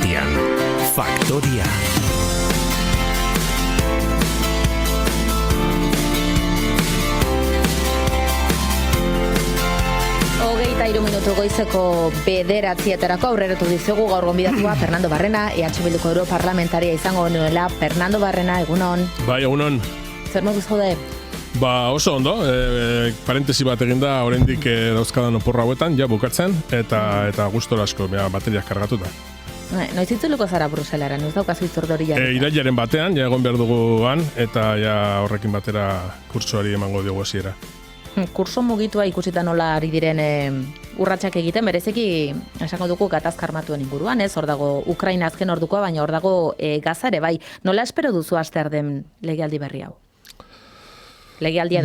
Irratian, Faktoria. Hogeita 3 minutu goizeko 9:00 aurreratu dizugu gaur gonbidatua Fernando Barrena, EH Bilduko europarlamentaria izango genuela. Fernando Barrena, egunon. Bai, egunon. Zer moduz gaude? Oso ondo, parentesi bat eginda oraindik dauzkadan oporra hauetan, ja bukatzen, eta gustora asko, bateriak kargatuta. Noiz itzuliko zara Bruselara, noiz daukazu itzordori jarri? Irailaren batean, ja egon behar dugu han, eta ja horrekin batera kurtsoari emango diogu hasiera. Kurso mugitua ikusita nola ari diren urratsak egiten, bereziki esango dugu gatazka armatuen inguruan, ez? Hor dago Ukraina azken ordukoa, baina hor dago Gaza ere bai. Nola espero duzu hastear den legealdi berri hau? Legealdia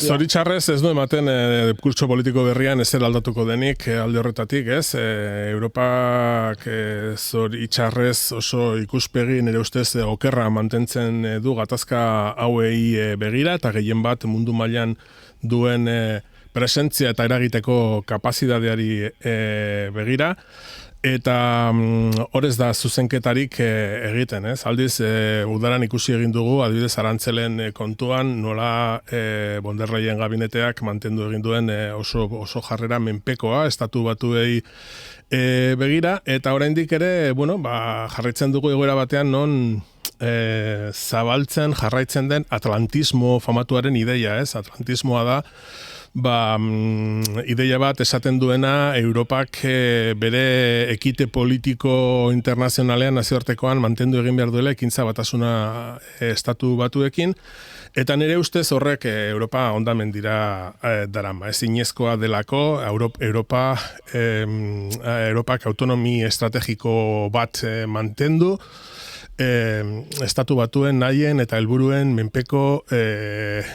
zoritxarrez ez du ematen kurtso politiko berrian ezer aldatuko denik alde horretatik, ez? Europak zoritxarrez oso ikuspegi nire ustez okerra mantentzen du gatazka hauei begira, eta gehien bat mundu mailan duen presentzia eta eragiteko kapazitateari begira. Eta horrez da zuzenketarik egiten, ez? Aldiz, udaran ikusi egin dugu, adibidez arantzelen kontuan, nola von der Leyen gabineteak mantendu egin duen oso jarrera menpekoa, estatu batuei begira, eta oraindik ere, jarraitzen dugu egoera batean non zabaltzen, jarraitzen den atlantismo famatuaren ideia, ez? Atlantismoa da, ideia bat esaten duena Europak bere ekite politiko internazionalean nazioartekoan mantendu egin behar duela ekintza batasuna estatu batuekin, eta nire ustez horrek Europa hondamendira darama. Ezinezkoa delako Europak autonomi estrategiko bat mantendu, estatu batuen nahien eta helburuen menpeko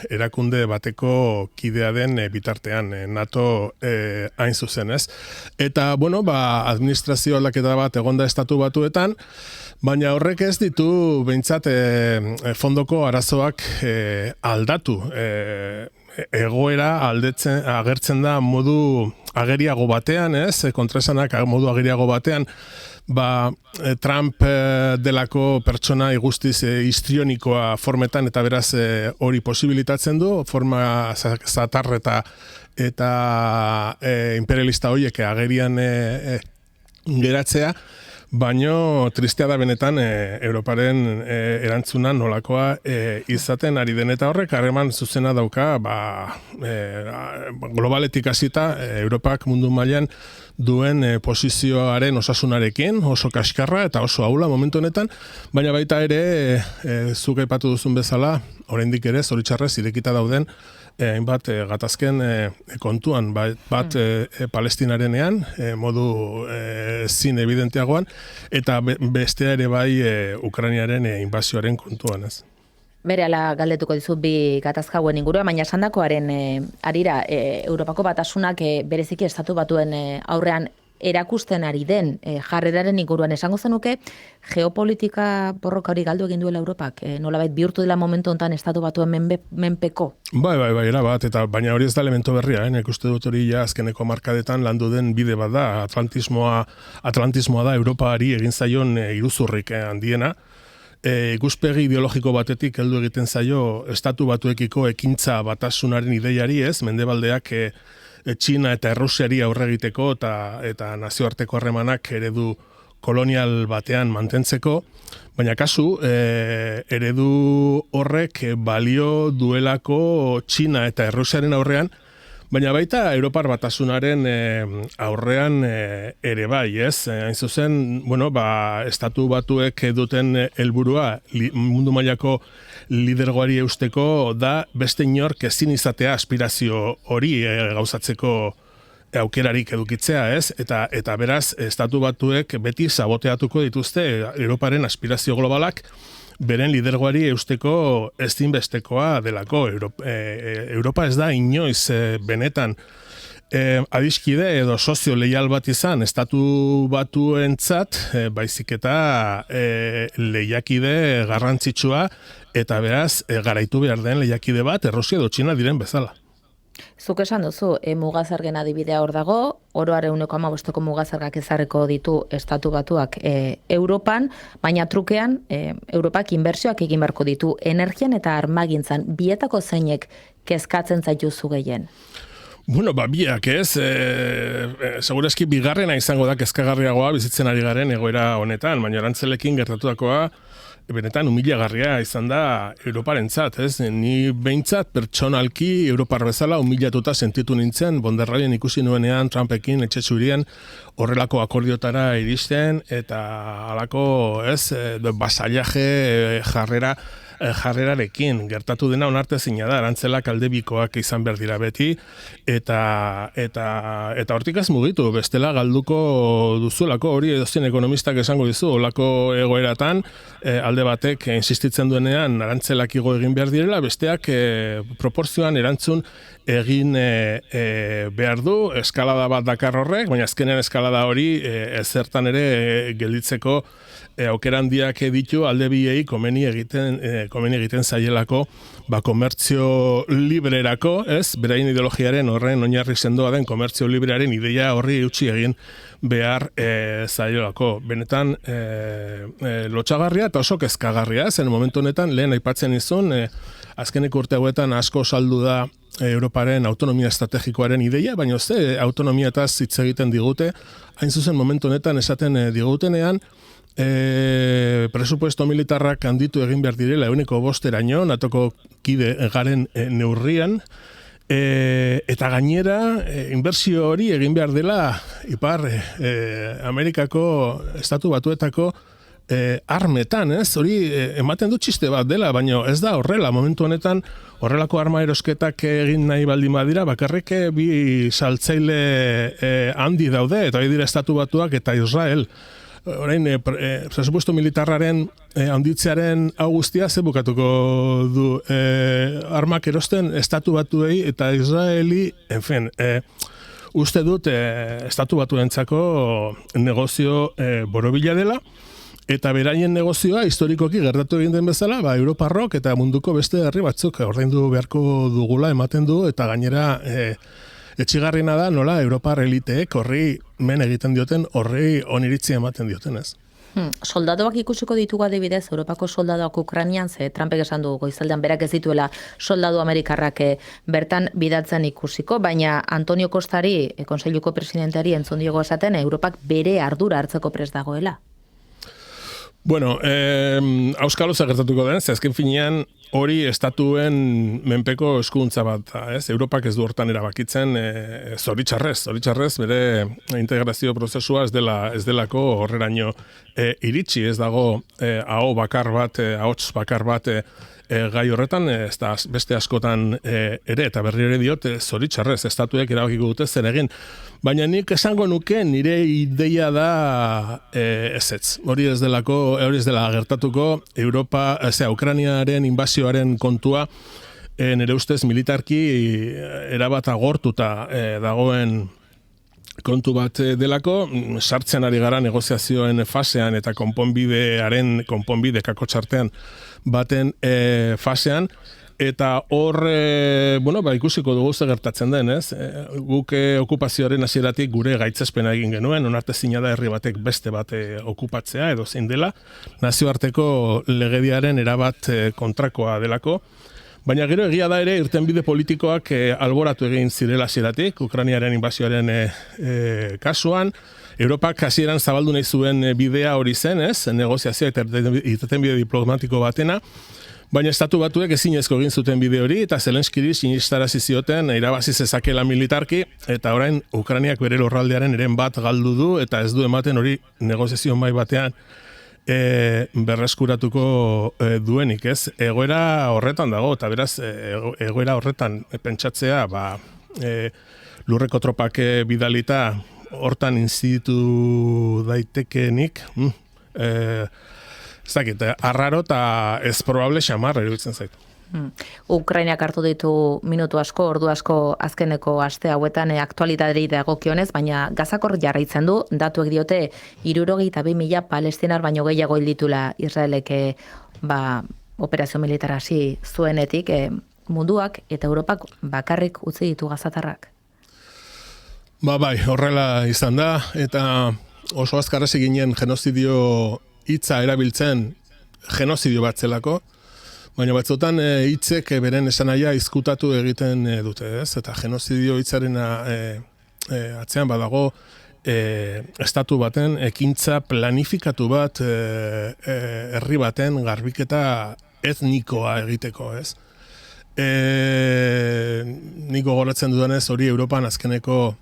erakunde bateko kidea den bitartean, NATO hain zuzen, ez? Eta, administrazio aldaketa bat egonda estatu batuetan, baina horrek ez ditu behintzat fondoko arazoak aldatu. Egoera agertzen da modu ageriago batean, ez? Kontraesanak modu ageriago batean, Trump delako pertsona guztiz histrionikoa formetan, eta beraz hori posibilitatzen du, forma zatar eta imperialista horiek agerian geratzea, baino tristea da benetan Europaren erantzuna nolakoa izaten ari den, eta horrek harreman zuzena dauka globaletik hasita Europak mundu mailan duen posizioaren osasunarekin, oso kaskarra eta oso ahula momentu honetan, baina baita ere zuk aipatu duzun bezala, oraindik ere zoritxarrez irekita dauden hainbat gatazken kontuan, bat Palestinarenean, modu zin evidenteagoan, eta bestea ere bai Ukrainiaren inbasioaren kontuan, ez? Berehala galdetuko dizut bi gatazka hauen inguruan, baina esandakoaren arira Europako batasunak bereziki estatu batuen aurrean erakusten ari den jarreraren inguruan esango zenuke geopolitika borroka hori galdu egin duela Europak, nolabait bihurtu dela momentu honetan estatu batuen menpeko? Bai, erabat, eta baina hori ez da elemento berria, nik uste dut hori ja azkeneko markadetan landu den bide bat da, atlantismoa da Europaari egin zaion iruzurrik handiena. Ikuspegi ideologiko batetik heldu egiten zaio estatu batuekiko ekintza batasunaren ideiari, ez? Mendebaldeak Txina eta Errusiari aurre egiteko eta nazioarteko harremanak eredu kolonial batean mantentzeko, baina kasu eredu horrek balio duelako Txina eta Errusiaren aurrean, baina baita Europar batasunaren aurrean ere bai, ez? Hain zuzen, estatu batuek duten helburua mundu mailako lidergoari eusteko da beste inork ezin izatea aspirazio hori gauzatzeko aukerarik edukitzea, ez? Eta beraz, estatu batuek beti saboteatuko dituzte Europaren aspirazio globalak beren lidergoari eusteko ezinbestekoa delako. Europa ez da inoiz benetan adiskide edo sozio leial bat izan estatu batuentzat, baizik eta lehiakide garrantzitsua eta beraz garaitu behar den lehiakide bat Errusia edo Txina diren bezala. Zuk esan duzu, mugazargen adibidea hor dago, oroaren 1,5ko mugazargak ezarriko ditu Estatu Batuak Europan, baina trukean Europak inbertsioak egin beharko ditu energian eta armagintzan, bietako zeinek kezkatzen zaituzu gehien? Bueno, biak ez, segurazki bigarrena izango da kezkagarriagoa bizitzen ari garen egoera honetan, baina erantzelekin gertatutakoa benetan humilagarria izan da Europarentzat, ez? Ni behintzat pertsonalki Europar bezala humilatuta sentitu nintzen, von der Leyen ikusi nuenean Trumpekin etxe zurien horrelako akordiotara iristen eta halako, ez, basailaje jarrerarekin gertatu dena onartezina da, arantzelak aldebikoak izan behar dira beti eta hortik ez mugitu, bestela galduko duzulako, hori edozein ekonomistak esango dizu, olako egoeratan alde batek insistitzen duenean arantzelak igo egin behar direla, besteak proportzioan erantzun egin behar du, eskalada bat dakar horrek, baina azkenean eskalada hori ezertan ere gelditzeko aukera handiak ditu alde biei komeni egiten zaielako komertzio librerako, ez? Beraien ideologiaren horren oinarri sendoa den komertzio librearen ideia horri utzi egin behar zaielako. Benetan lotxagarria eta oso kezkagarria, zen momentu honetan lehen aipatzen izun, azkeneko urte hauetan asko saldu da Europaren autonomia estrategikoaren ideia, baina autonomiataz hitz egiten digute, hain zuzen momentu honetan esaten digutenean, presupuesto militarrak handitu egin behar direla 5%, natoko kide garen neurrian, eta gainera inbertsio hori egin behar dela Ipar Amerikako Estatu Batuetako armetan, ez? Hori ematen du txiste bat dela, baina ez da horrela, momentu honetan horrelako arma erosketak egin nahi baldin badira, bakarrik bi saltzaile handi daude, eta hori dira Estatu Batuak eta Israel. Orain, presupuesto militarraren handitzearen hau guztia ze bukatuko du armak erosten Estatu Batuei eta Israeli, uste dut Estatu Batuentzako negozio borobila dela, eta beraien negozioa historikoki gertatu egin den bezala, Europarrok eta munduko beste herri batzuk ordaindu beharko dugula ematen du, eta gainera etxigarriena da nola Europar eliteek horri men egiten dioten, horri oniritzi ematen dioten, ez? Soldadoak ikusiko ditugu adibidez, Europako soldadoak Ukrainian, ze Trumpek esan du goizaldean berak ez dituela soldadu amerikarrak bertan bidatzen ikusiko, baina Antonio Costari, konseiluko presidenteari entzun diogo esaten, Europak bere ardura hartzeko prest dagoela. Bueno, auskalo gertatuko den, ze azken finean hori estatuen menpeko eskuduntza bat da, ez? Europak ez du hortan erabakitzen, zoritxarrez, bere integrazio prozesua ez delako horreraino iritsi, ez dago ahots bakar bat gai horretan, ez da beste askotan ere, eta berri ere diot, zoritxarrez, estatuek erabakiko dute zer egin. Baina nik esango nuke nire ideia da ezetz. Hori ez dela gertatuko, Ukrainiaren inbasioaren kontua, nire ustez militarki erabat agortuta dagoen kontu bat delako, sartzen ari gara negoziazioen fasean eta konponbide kakotxartean baten fasean, eta hor, ikusiko dugu ze gertatzen den, ez? Guk okupazioaren hasieratik gure gaitzespena egin genuen, onartezina da herri batek beste bat okupatzea, edo zein dela, nazioarteko legediaren erabat kontrakoa delako, baina gero egia da ere irtenbide politikoak alboratu egin zirela hasieratik, Ukrainiaren inbasioaren kasuan, Europak hasieran zabaldu nahi zuen bidea hori zen, ez? Negoziazioa eta irtenbide diplomatiko batena, baina Estatu Batuek ezinezko egin zuten bide hori, eta Zelenskiri sinistarazi zioten irabazi zezakela militarki, eta orain Ukrainiak bere lurraldearen eren bat galdu du, eta ez du ematen hori negoziazio mai batean berreskuratuko duenik, ez? Egoera horretan dago, eta beraz, egoera horretan pentsatzea, lurreko tropak bidalita hortan inziditu daitekenik, ez dakit, arraro eta ez probable xamar eruditzen zaitu. Ukrainiak hartu ditu minutu asko, ordu asko azkeneko aste hauetan aktualitari dagokionez, baina Gazakor jarraitzen du, datuek diote 62.000 palestinar baino gehiago hil ditula Israelek operazio militar hasi zuenetik, munduak eta Europak bakarrik utzi ditu gazatarrak. Bai, horrela izan da, eta oso azkar hasi ginen genozidio hitza erabiltzen genozidio bat zelako, baina batzutan hitzek beren esanahia izkutatu egiten dute, ez? Eta genozidio hitzaren atzean badago estatu baten ekintza planifikatu bat herri baten garbiketa etnikoa egiteko, ez? Nik gogoratzen dudanez hori Europan azkeneko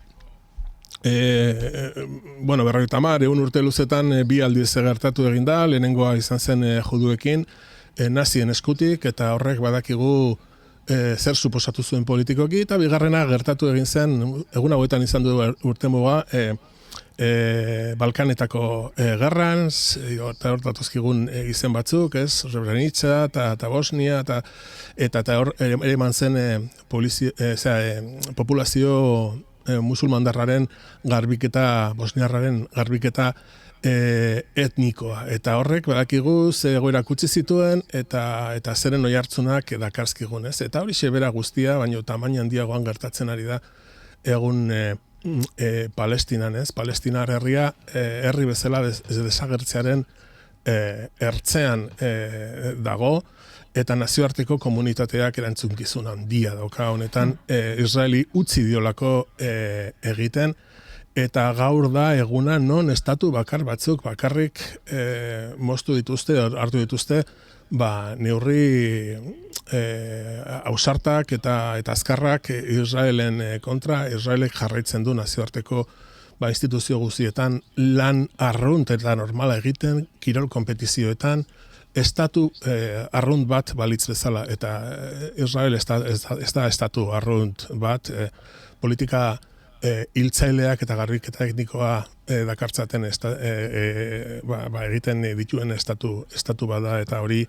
100 urte luzetan bi aldiz gertatu egin da, lehenengoa izan zen juduekin, nazien eskutik, eta horrek badakigu zer suposatu zuen politikoki, eta bigarrena gertatu egin zen, egun hauetan izan du urtemuga, Balkanetako gerran, eta hor datozkigun izen batzuk, ez? Srebrenica eta Bosnia, eta hor ere eman zen populazio musulmandarraren garbiketa, bosniarraren garbiketa etnikoa. Eta horrek badakigu ze egoera kutsi zituen eta zeren oihartzunak dakarskigun, ez? Eta hori xebera guztia, baina tamaina handiagoan gertatzen ari da egun Palestinan, ez? Palestinar herria herri bezala desagertzearen ertzean dago, eta nazioarteko komunitateak erantzunkizun handia dauka honetan Israeli utzi diolako egiten, eta gaur da eguna non estatu bakar batzuk bakarrik moztu dituzte, hartu dituzte, neurri ausartak eta azkarrak Israelen kontra. Israelek jarraitzen du nazioarteko instituzio guztietan lan arrunt eta normala egiten, kirol konpetizioetan, estatu arrunt bat balitz bezala, eta Israel ez da estatu arrunt bat, politika hiltzaileak eta garbiketa etnikoa dakartzaten egiten dituen estatu bada, eta hori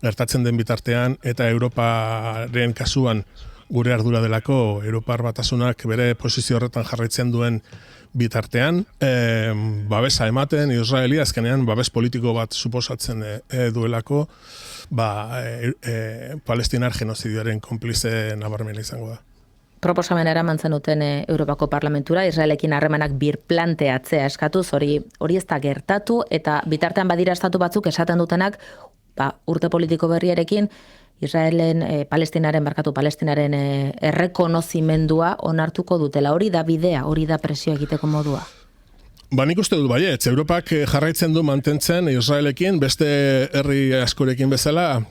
gertatzen den bitartean, eta Europaren kasuan gure ardura delako, Europar Batasunak bere posizio horretan jarraitzen duen bitartean, babesa ematen, Israeli azkenean babes politiko bat suposatzen duelako, palestinar genozidioaren konplize nabarmena izango da. Proposamena eraman zenuten Europako Parlamentura, Israelekin harremanak birplanteatzea eskatuz, hori ez da gertatu, eta bitartean badira estatu batzuk esaten dutenak, urte politiko berriarekin, Israelen, Palestinaren errekonozimendua onartuko dutela. Hori da bidea, hori da presio egiteko modua. Nik uste dut baietz, Europak jarraitzen du mantentzen Israelekin, beste herri askorekin bezala,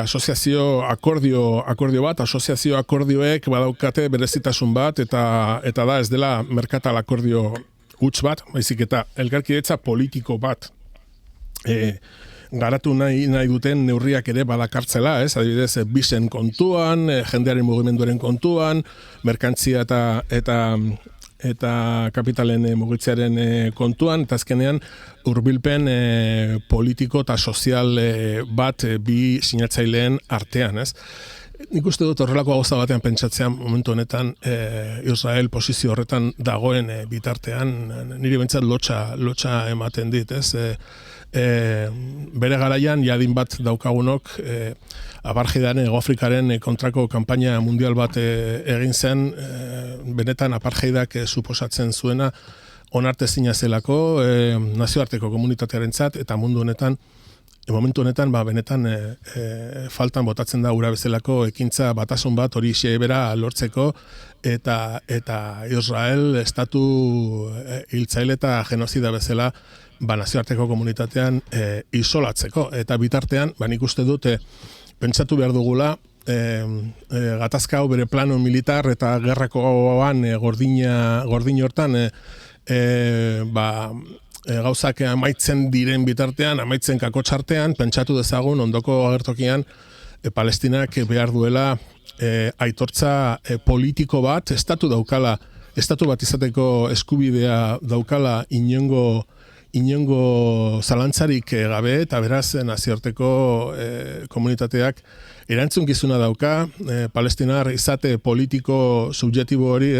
asoziazio akordio bat, asoziazio akordioek badaukate berezitasun bat, eta da ez dela merkatal akordio huts bat, baizik eta elkarkidetza politiko bat garatu nahi duten neurriak ere badakartzela, ez? Adibidez, bisen kontuan, jendearen mugimenduaren kontuan, merkantzia eta kapitalen mugitzearen kontuan, eta azkenean hurbilpen politiko eta sozial bat bi sinatzaileen artean, ez? Nik uste dut horrelako gauza batean pentsatzean momentu honetan Israel posizio horretan dagoen bitartean, niri bentsat lotxa ematen dit, ez? Bere garaian jadin bat daukagunok apartheidaren, Hegoafrikaren kontrako kanpaina mundial bat egin zen, benetan apartheidak suposatzen zuena onartezina zelako nazioarteko komunitatearentzat, eta mundu honetan momentu honetan benetan faltan botatzen da ura bezalako ekintza batasun bat hori xebera lortzeko, eta Israel estatu hiltzaile eta genozida bezala nazioarteko komunitatean isolatzeko. Eta bitartean, nik uste dute, pentsatu behar dugula, gatazka hau bere plano militar eta gerrakoan gordin hortan gauzak amaitzen diren bitartean, amaitzen kakotxartean, pentsatu dezagun ondoko agertokian Palestinak behar duela aitortza politiko bat, estatu bat izateko eskubidea daukala inongo zalantzarik gabe, eta beraz nazioarteko komunitateak erantzunkizuna dauka palestinar izate politiko subjektibo hori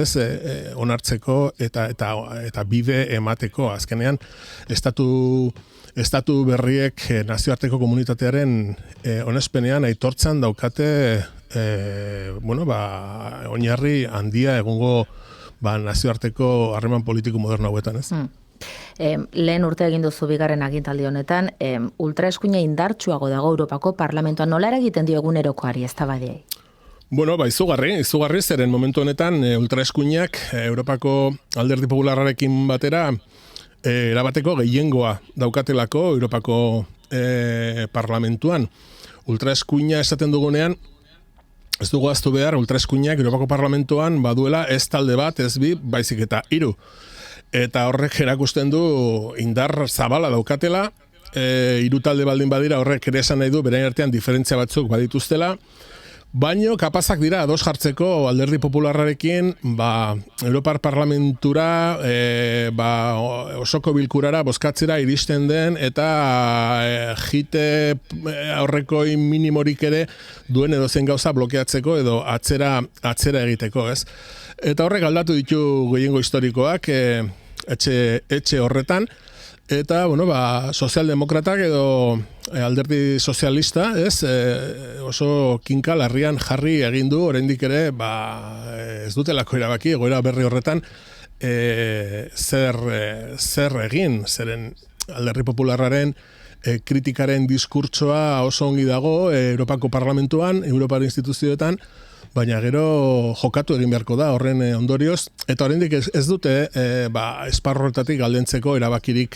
onartzeko eta bide emateko. Azkenean, estatu estatu berriek nazioarteko komunitatearen onespenean aitortzan daukate oinarri handia egungo nazioarteko harreman politiko moderno hauetan, ez? Lehen urte egin duzu bigarren agintaldi honetan, ultraeskuina indartsuago dago Europako Parlamentoan, nola eragiten dio egunerokoari eztabaidei? Izugarri, zeren momentu honetan ultraeskuinak Europako Alderdi Popularrarekin batera erabateko gehiengoa daukatelako Europako Parlamentuan. Ultraeskuina esaten dugunean, ez dugu ahaztu behar, ultraeskuinak Europako Parlamentuan baduela ez talde bat, ez bi, baizik eta 3. Eta horrek erakusten du indar zabala daukatela, 3 talde baldin badira horrek ere esan nahi du, berain artean diferentzia batzuk badituztela, baino kapazak dira ados jartzeko Alderdi Popularrarekin Europar Parlamentura osoko bilkurara bozkatzera iristen den eta jite aurrekoi minimorik ere duen edozen gauza blokeatzeko edo atzera egiteko, ez? Eta horrek aldatu ditu gehiengo historikoak etxe horretan. Eta, sozialdemokratak edo alderdi sozialista, ez, oso kinka larrian jarri egin du, oraindik ere, ez dutelako erabaki, egoera berri horretan, zer egin, zeren Alderdi Popularraren kritikaren diskurtsoa oso ongi dago Europako Parlamentuan, Europar instituzioetan, baina gero jokatu egin beharko da horren ondorioz, eta oraindik ez dute esparroetatik galdentzeko erabakirik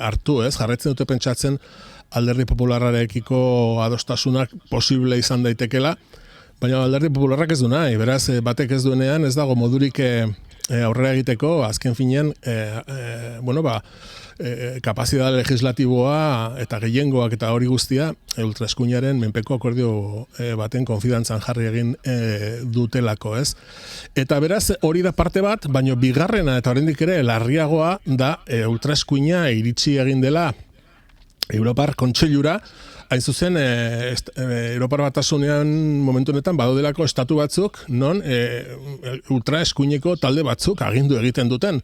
hartu, ez? Jarraitzen dute pentsatzen Alderdi Popularrarekiko adostasunak posible izan daitekela, baina Alderdi Popularrak ez du nahi, beraz batek ez duenean ez dago modurik aurrera egiteko, azken finean, kapazidad legislatiboa eta gehiengoak eta hori guztia ultraeskuinaren menpeko akordio baten konfidantzan jarri egin dutelako, ez? Eta beraz hori da parte bat, baino bigarrena eta oraindik ere larriagoa da ultraeskuina iritsi egin dela Europar Kontseilura, hain zuzen Europar Batasunean momentu honetan badaudelako estatu batzuk non ultraeskuineko talde batzuk agindu egiten duten.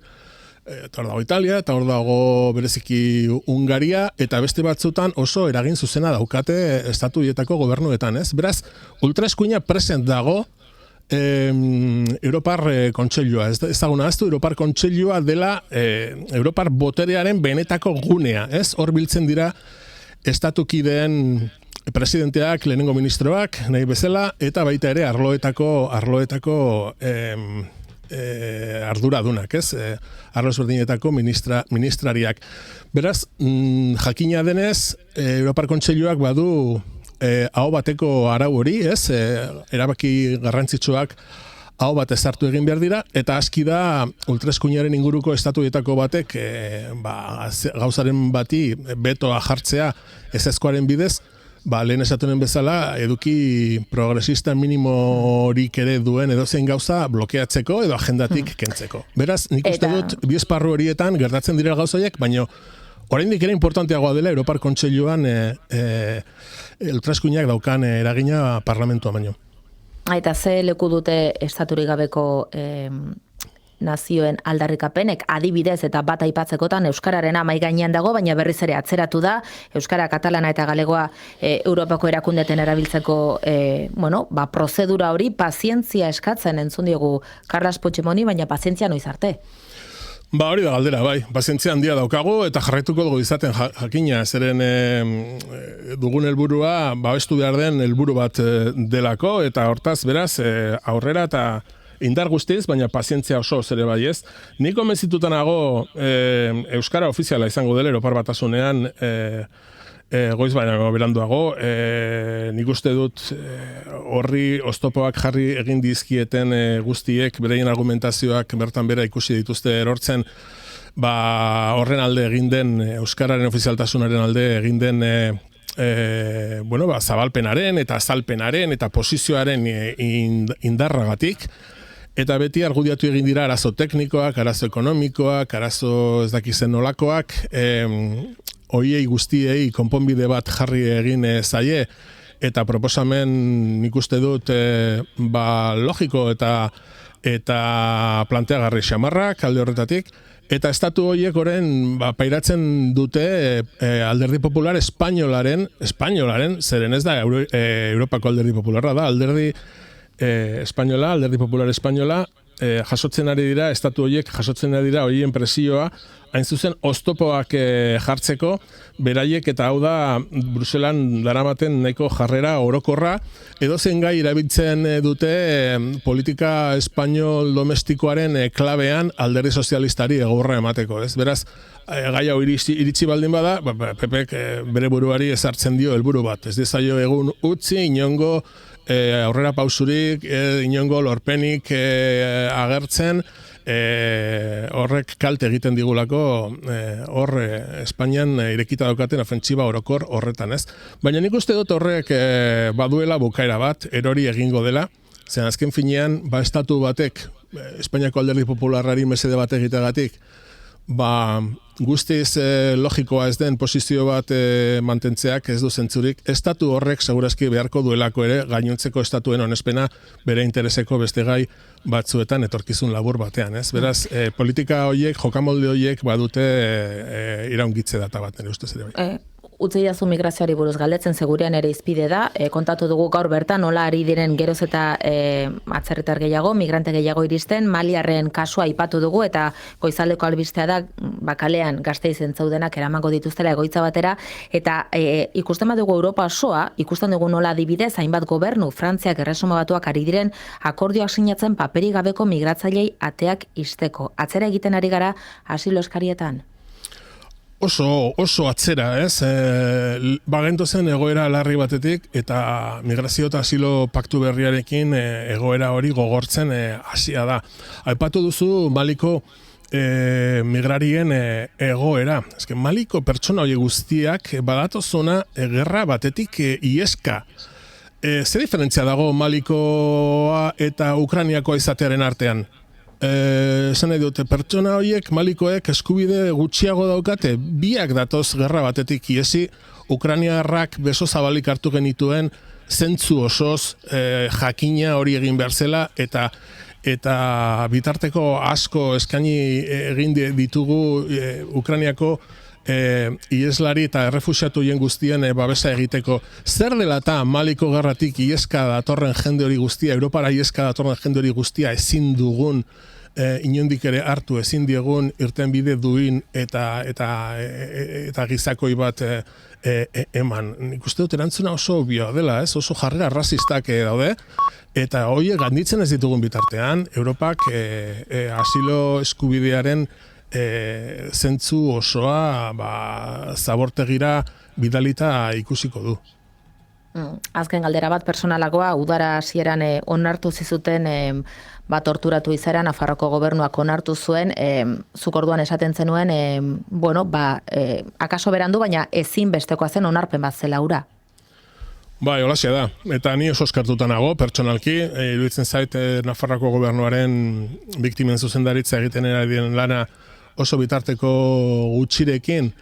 Eta hor dago Italia, eta hor dago bereziki Hungaria, eta beste batzutan oso eragin zuzena daukate estatuetako gobernuetan, ez? Beraz, ultraeskuina present dago Europar Kontseilua. Ez dago nahaztu, Europar Kontseilua dela Europar boterearen benetako gunea, ez? Hor biltzen dira estatukideen presidenteak, lehenengo ministroak, nahi bezala, eta baita ere arloetako arduradunak, ez? Arlo ezberdinetako ministrariak. Beraz, jakina denez, Europar Kontseiluak badu aho bateko arau hori, ez? Erabaki garrantzitsuak aho bat ezartu egin behar dira, eta aski da ultraeskuinaren inguruko estatuetako batek gauzaren bati betoa jartzea ezezkoaren bidez, lehen esatunen bezala, eduki progresista minimorik ere duen edozein gauza blokeatzeko edo agendatik kentzeko. Beraz, nik uste dut, bi esparru horietan gertatzen dira gauzaiek, baina oraindik ere importanteagoa dela Europar Kontseiluan ultraeskuinak daukan eragina parlamentua baino. Eta ze leku dute estaturik gabeko nazioen aldarrikapenek, adibidez eta bat aipatzekotan euskararen mahai gainean dago, baina berriz ere atzeratu da, euskara, katalana eta galegoa Europako erakundeten erabiltzeko prozedura hori pazientzia eskatzen entzun diogu Carles Puigdemoni, baina pazientzia noiz arte. Hori da galdera, bai. Pazientzia handia daukagu eta jarraituko dugu izaten jakina, zeren dugun helburua babestu behar den helburu bat delako, eta hortaz beraz aurrera eta indar guztiz, baina pazientzia oso ere bai, ez. Nik konbentzituta nago euskara ofiziala izango dela Europar Batasunean goiz baina beranduago. Nik uste dut horri oztopoak jarri egin dizkieten guztiek, bereien argumentazioak bertan bera ikusi dituzte erortzen, horren alde egin den, euskararen ofizialtasunaren alde egin den zabalpenaren eta azalpenaren eta posizioaren indarragatik. Eta beti argudiatu egin dira arazo teknikoak, arazo ekonomikoak, arazo ez dakizen nolakoak, hoiei guztiei konponbide bat jarri egin zaie, eta proposamen nik uste dut logiko eta planteagarri xamarrak alde horretatik, Eta estatu horiek oren pairatzen dute alderdi popular espainolaren, zeren ez da Europako alderdi popularra da, alderdi espainola, alderdi popular espainola, jasotzen ari dira, estatu horiek jasotzen ari dira horien presioa, hain zuzen oztopoak jartzeko, beraiek eta hau da Bruselan daramaten nahiko jarrera orokorra, edozein gai erabiltzen dute politika espainol domestikoaren klabean alderdi sozialistari egurra emateko, ez? Beraz, gai hau iritsi baldin bada, PPek bere buruari ezartzen dio helburu bat, ez dezaio egun utzi inongo aurrera pausurik, inongo lorpenik agertzen, horrek kalte egiten digulako hor Espainian irekita daukaten ofentsiba orokor horretan, ez? Baina nik uste dut horrek baduela bukaera bat, erori egingo dela, zen azken finean, estatu batek, Espainiako alderdi popularrari mesede bat egiteagatik, guztiz logikoa ez den posizio bat mantentzeak ez du zentzurik, estatu horrek segurazki beharko duelako ere gainontzeko estatuen onespena bere intereseko beste gai batzuetan etorkizun labur batean, ez? Beraz, politika horiek, jokamolde horiek badute iraungitze data bat, nire ustez ere bai. Utzi jazu migrazioari buruz galdetzen segurean ere izpide da, kontatu dugu gaur bertan nola ari diren geroz eta atzerritar gehiago, migrante gehiago iristen, Maliarren kasua aipatu dugu eta goizaldeko albistea da bakalean Gasteizen zaudenak eramango dituztela egoitza batera, eta ikusten badugu Europa osoa, ikusten dugu nola adibidez, hainbat gobernu, Frantziak, Erresuma Batuak ari diren akordioak sinatzen paperik gabeko migratzailei ateak ixteko. Atzera egiten ari gara asilo eskarietan? Oso atzera, ez? Bagento zen egoera larri batetik eta migrazio eta asilo paktu berriarekin egoera hori gogortzen hasia da. Aipatu duzu Maliko migrarien egoera. Eske Maliko pertsona hori guztiak badatozona gerra batetik ieska. Ze diferentzia dago Malikoa eta Ukrainiakoa izatearen artean? Esan nahi dute, pertsona horiek, Malikoek eskubide gutxiago daukate, biak datoz gerra batetik iesi, Ukrainiarrak beso zabalik hartu genituen, zentzu osoz jakina hori egin behar zela, eta bitarteko asko eskaini egin ditugu Ukrainiako ieslari eta errefuxiatu hien guztien babesa egiteko. Zer dela eta Maliko gerratik ieska datorren jende hori guztia, Europara ieska datorren jende hori guztia ezin dugun inondik ere hartu, ezin diegun irten bide duin eta gizakoi bat eman. Nik uste dut erantzuna oso obvioa dela, ez? Oso jarrera rasistak daude, eta horiek ganditzen ez ditugun bitartean, Europak asilo eskubidearen zentzu osoa zabortegira bidalita ikusiko du. Azken galdera bat personalagoa, udara hasieran onartu zizuten torturatu izara, Nafarroko gobernuak onartu zuen, zuk orduan esaten zenuen, akaso berandu, baina ezin bestekoa zen onarpen bat zela hura. Bai, holaxea da. Eta ni oso eskartuta nago, pertsonalki, iruditzen zait Nafarroko gobernuaren biktimen zuzendaritza egiten ari diren lana oso bitarteko gutxirekin,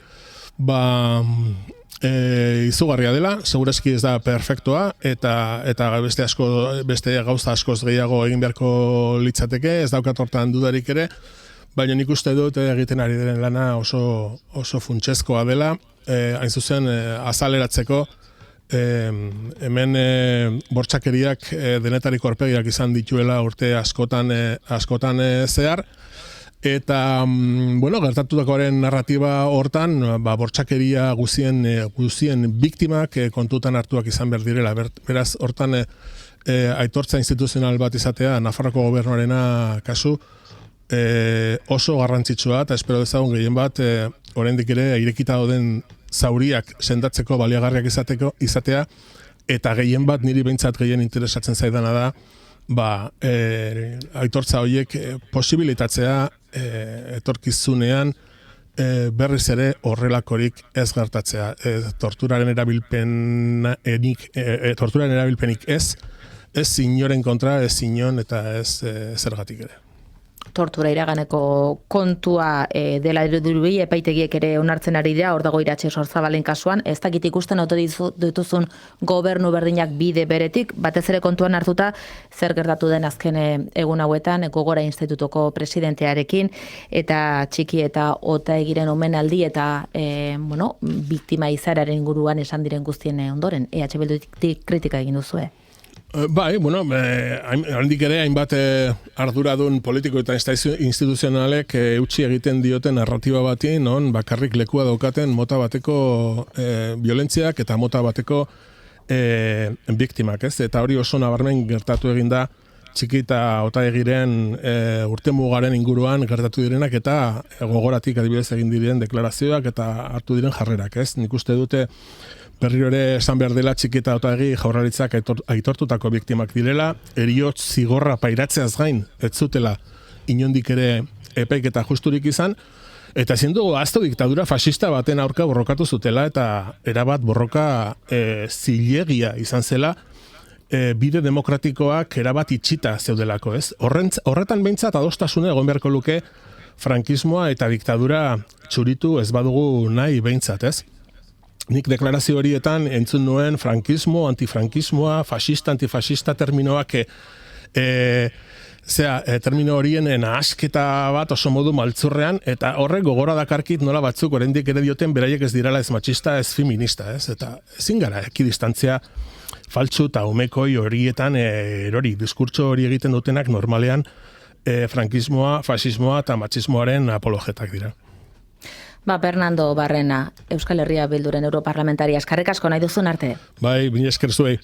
izugarria dela, segurazki ez da perfektoa, eta beste gauza askoz gehiago egin beharko litzateke, ez daukat hortan dudarik ere, baina nik uste dut egiten ari diren lana oso funtsezkoa dela, hain zuzen azaleratzeko, hemen bortxakeriak denetariko aurpegiak izan dituela urte askotan zehar, eta gertatutakoaren narratiba hortan bortxakeria guzien biktimak kontutan hartuak izan behar direla. Beraz, hortan aitortza instituzional bat izatea Nafarroko gobernuarena kasu oso garrantzitsua, eta espero dezagun gehien bat oraindik ere irekita dauden zauriak sendatzeko baliagarriak izatea, eta gehien bat niri behintzat gehien interesatzen zaidana da aitortza horiek posibilitatzea etorkizunean berriz ere horrelakorik ez gertatzea. Torturaren erabilpenik ez inoren kontra, ez inon eta ez zergatik ere. tortura iraganeko kontua dela dirudi epaitegiek ere onartzen ari dira, hor dago Iratxe Sorzabalen kasuan, ez dakit ikusten ote dituzun gobernu berdinak bide beretik, batez ere kontuan hartuta zer gertatu den azken egun hauetan Gogora Institutuko presidentearekin eta Txiki eta Otaegiren omenaldi eta biktima izararen inguruan esan diren guztien ondoren, EH Bildutik kritika egin duzue. Bai, handik ere hainbat arduradun politiko eta instituzionalek eutsi egiten dioten narratiba bati, non bakarrik lekua daukaten mota bateko violentziak eta mota bateko biktimak, ez? Eta hori oso nabarmen gertatu egin da Txiki eta Otaegiren urtemugaren inguruan gertatu direnak eta Gogoratik adibidez egin diren deklarazioak eta hartu diren jarrerak, ez? Nik uste dute berriro ere esan behar dela Txiki eta Otaegi Jaurlaritzak aitortutako biktimak direla, heriotz zigorra pairatzeaz gain, ez zutela inondik ere epaiketa justurik izan, eta ezin dugu ahaztu diktadura faxista baten aurka borrokatu zutela, eta erabat borroka zilegia izan zela, bide demokratikoak erabat itxita zeudelako, ez? Horretan behintzat adostasuna egon beharko luke frankismoa eta diktadura txuritu ez badugu nahi behintzat, ez? Nik deklarazio horietan entzun nuen frankismo, antifrankismoa, fascista, antifascista terminoak termino horien nahasketa bat oso modu maltzurrean, eta horrek gogora dakarkit nola batzuk oraindik ere dioten beraiek ez dirala ez matxista, ez feminista, ez? Eta ezin gara ekidistantzia faltsu eta umekoi horietan erori, diskurtso hori egiten dutenak normalean frankismoa, fasismoa eta matxismoaren apologetak dira. Bernardo Barrena, Euskal Herria Bilduren europarlamentaria, eskerrik asko nahi duzun arte. Bai, mila esker zuei.